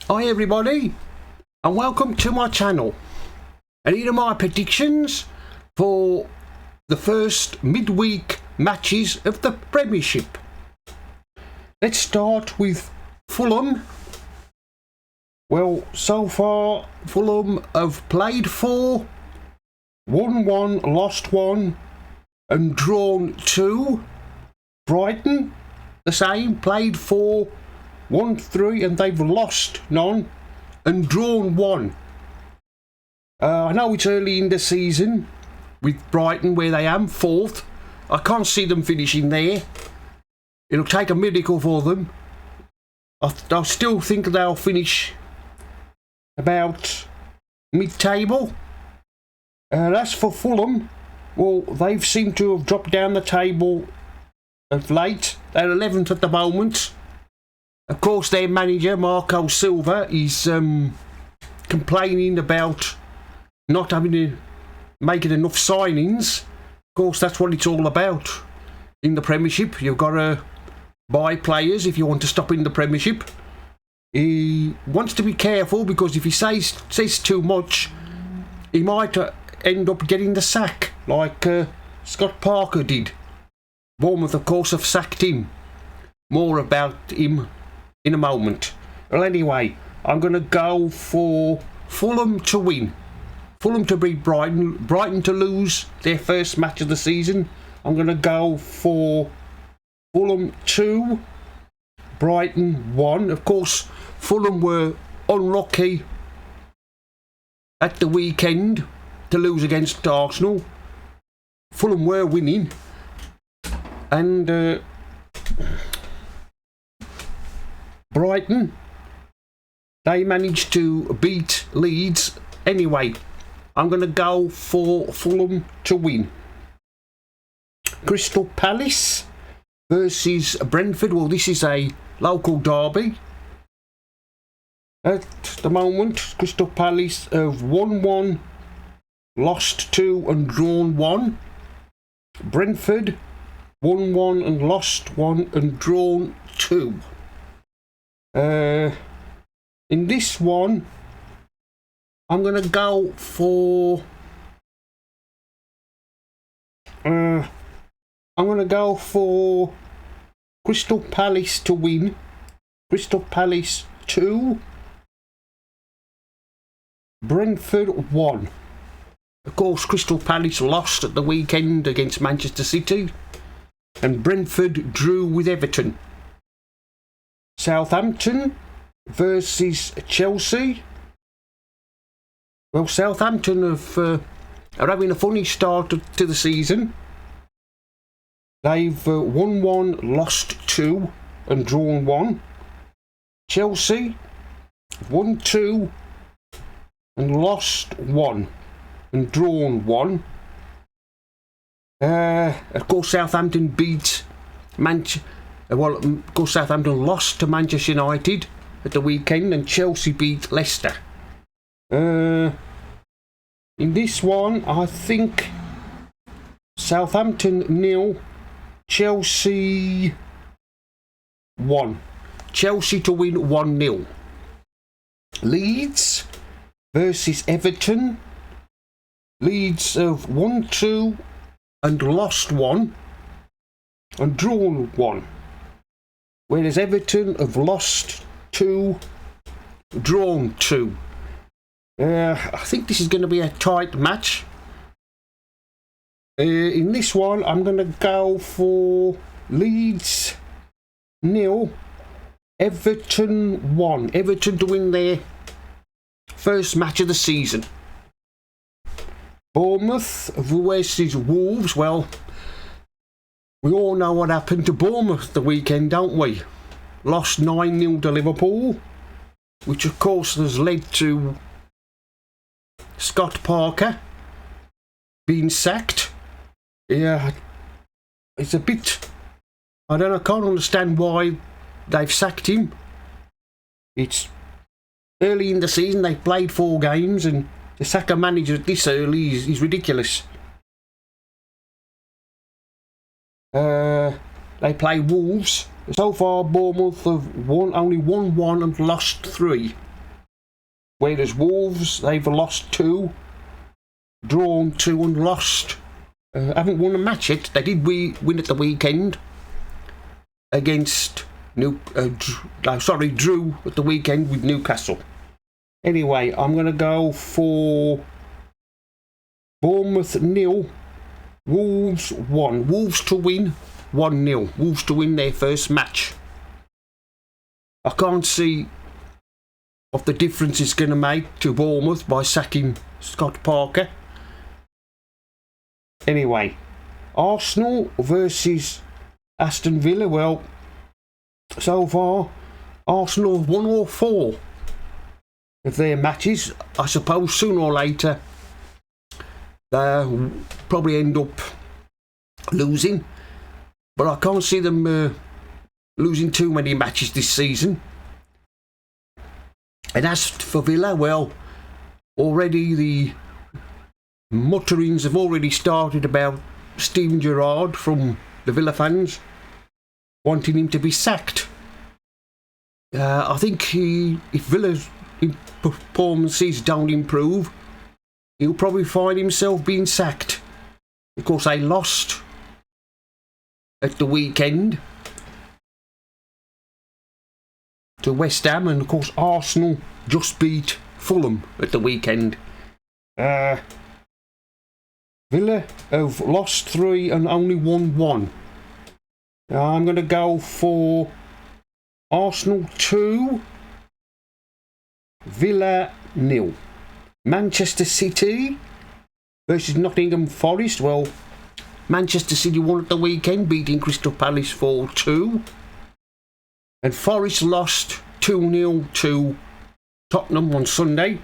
Hi everybody, and welcome to my channel. And here are my predictions for the first midweek matches of the Premiership. Let's start with Fulham. Well, so far Fulham have played 4, won 1, lost 1 and drawn 2. Brighton, the same, played 4, won 3 and they've lost none and drawn 1. I know it's early in the season with Brighton where they am 4th. I can't see them finishing there. It'll take a miracle for them. I still think they'll finish about mid-table. As for Fulham, well, they've seemed to have dropped down the table of late. They're 11th at the moment. Of course, their manager, Marco Silva, is complaining about not having to make enough signings. Of course, that's what it's all about in the Premiership. You've got to buy players if you want to stop in the Premiership. He wants to be careful because if he says too much, he might end up getting the sack like Scott Parker did. Bournemouth, of course, have sacked him. More about him in a moment. Well, anyway, I'm going to go for Fulham to win. Fulham to beat Brighton. Brighton to lose their first match of the season. I'm going to go for Fulham 2, Brighton 1. Of course, Fulham were unlucky at the weekend to lose against Arsenal. Fulham were winning. And Brighton, they managed to beat Leeds. Anyway, I'm going to go for Fulham to win. Crystal Palace versus Brentford. Well, this is a local derby. At the moment, Crystal Palace have won 1, lost 2 and drawn 1. Brentford won 1 and lost 1 and drawn 2. In this one, I'm going to go for Crystal Palace to win. Crystal Palace 2, Brentford 1. Of course, Crystal Palace lost at the weekend against Manchester City, and Brentford drew with Everton. Southampton versus Chelsea. Well, Southampton are having a funny start to the season. They've won 1, lost 2 and drawn 1. Chelsea won 2 and lost 1 and drawn 1. Of course, Southampton beat of course, Southampton lost to Manchester United at the weekend, and Chelsea beat Leicester. In this one, I think Southampton 0, Chelsea 1. Chelsea to win 1-0. Leeds versus Everton. Leeds have won 2 and lost 1 and drawn 1. Whereas Everton have lost 2, drawn 2. I think this is going to be a tight match. In this one, I'm going to go for Leeds 0, Everton 1. Everton to win their first match of the season. Bournemouth versus Wolves. Well, we all know what happened to Bournemouth the weekend, don't we? Lost 9-0 to Liverpool, which of course has led to Scott Parker being sacked. Yeah, it's a bit... I can't understand why they've sacked him. It's early in the season, they've played 4 games, and to sack a manager this early is ridiculous. They play Wolves. So far, Bournemouth have only won 1 and lost 3. Whereas Wolves, they've lost 2, drawn 2 and lost. Haven't won a match yet. They did win at the weekend against drew at the weekend with Newcastle. Anyway, I'm going to go for Bournemouth 0, Wolves 1. Wolves to win 1-0. Wolves to win their first match. I can't see what the difference is going to make to Bournemouth by sacking Scott Parker. Anyway, Arsenal versus Aston Villa. Well, so far, Arsenal have won all 4 of their matches. I suppose sooner or later they'll probably end up losing, but I can't see them losing too many matches this season. And as for Villa, well, already the mutterings have already started about Steven Gerrard from the Villa fans wanting him to be sacked. I think if Villa's performances don't improve, he'll probably find himself being sacked. Of course, they lost at the weekend to West Ham, and of course Arsenal just beat Fulham at the weekend. Villa have lost 3 and only won 1. I'm going to go for Arsenal 2, Villa 0. Manchester City versus Nottingham Forest. Well, Manchester City won at the weekend, beating Crystal Palace 4-2. And Forest lost 2-0 to Tottenham on Sunday.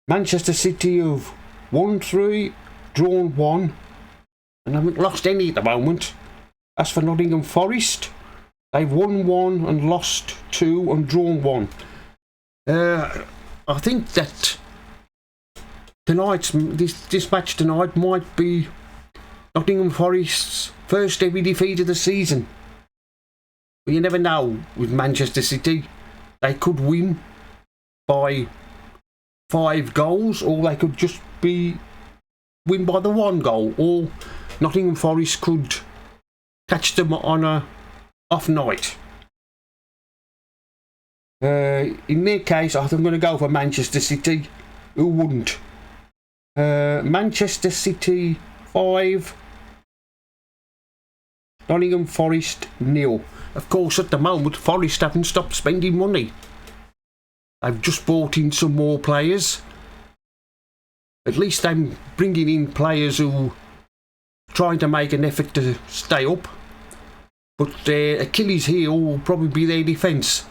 Manchester City have won 3, drawn 1, and haven't lost any at the moment. As for Nottingham Forest, they've won 1 and lost 2 and drawn 1. I think that this match tonight might be Nottingham Forest's first ever defeat of the season. But you never know with Manchester City. They could win by 5 goals, or they could just win by the 1 goal, or Nottingham Forest could catch them on a off night. In their case, I think I'm going to go for Manchester City. Who wouldn't? Manchester City 5, Nottingham Forest 0. Of course, at the moment, Forest haven't stopped spending money. They've just bought in some more players. At least I'm bringing in players who are trying to make an effort to stay up. But their Achilles heel will probably be their defence.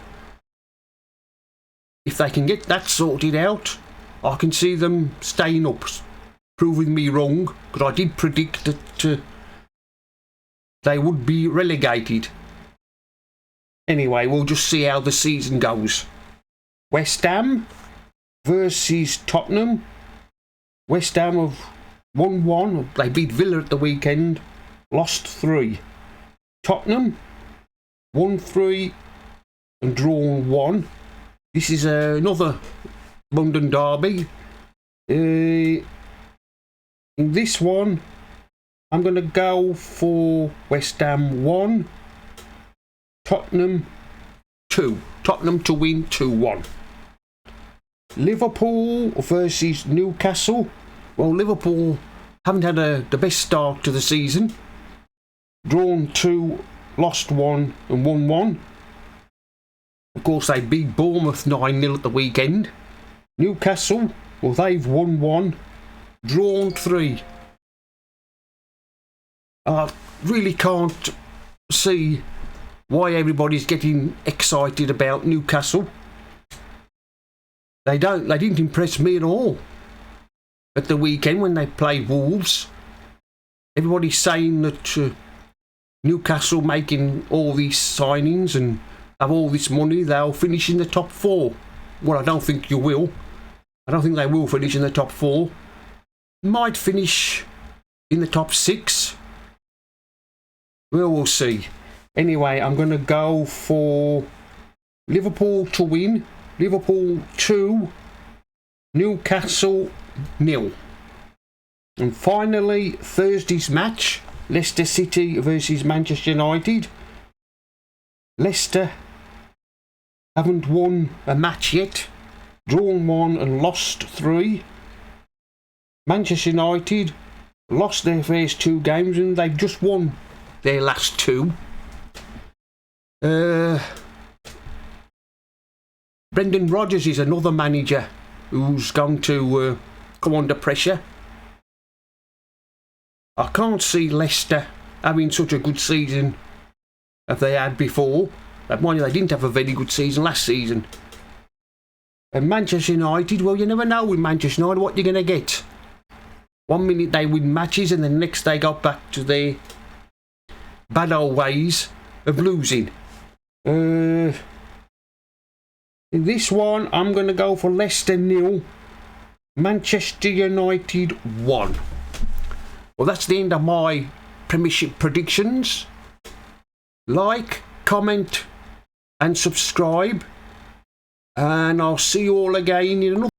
If they can get that sorted out, I can see them staying up, proving me wrong, because I did predict that they would be relegated. Anyway, we'll just see how the season goes. West Ham versus Tottenham. West Ham have won 1. They beat Villa at the weekend, lost 3. Tottenham won 3 and drawn 1. This is another London derby. In this one, I'm going to go for West Ham 1, Tottenham 2. Tottenham to win 2-1. Liverpool versus Newcastle. Well, Liverpool haven't had the best start to the season. Drawn 2, lost 1 and won 1. Of course, they beat Bournemouth 9-0 at the weekend. Newcastle, well, they've won 1, drawn 3. I really can't see why everybody's getting excited about Newcastle. They didn't impress me at all at the weekend when they played Wolves. Everybody's saying that Newcastle making all these signings and have all this money, they'll finish in the top 4. Well, I don't think you will. I don't think they will finish in the top 4. Might finish in the top 6. Well, we'll see. Anyway, I'm going to go for Liverpool to win Liverpool 2, Newcastle 0. And finally, Thursday's match, Leicester City versus Manchester United. Leicester haven't won a match yet, drawn 1 and lost 3. Manchester United lost their first 2 games and they've just won their last 2. Brendan Rodgers is another manager who's going to come under pressure. I can't see Leicester having such a good season as they had before. Mind you, they didn't have a very good season last season. And Manchester United, well, you never know with Manchester United what you're going to get. 1 minute they win matches and the next they go back to their bad old ways of losing. In this one, I'm going to go for Leicester 0, Manchester United 1. Well, that's the end of my Premiership predictions. Like, comment and subscribe. And I'll see you all again in another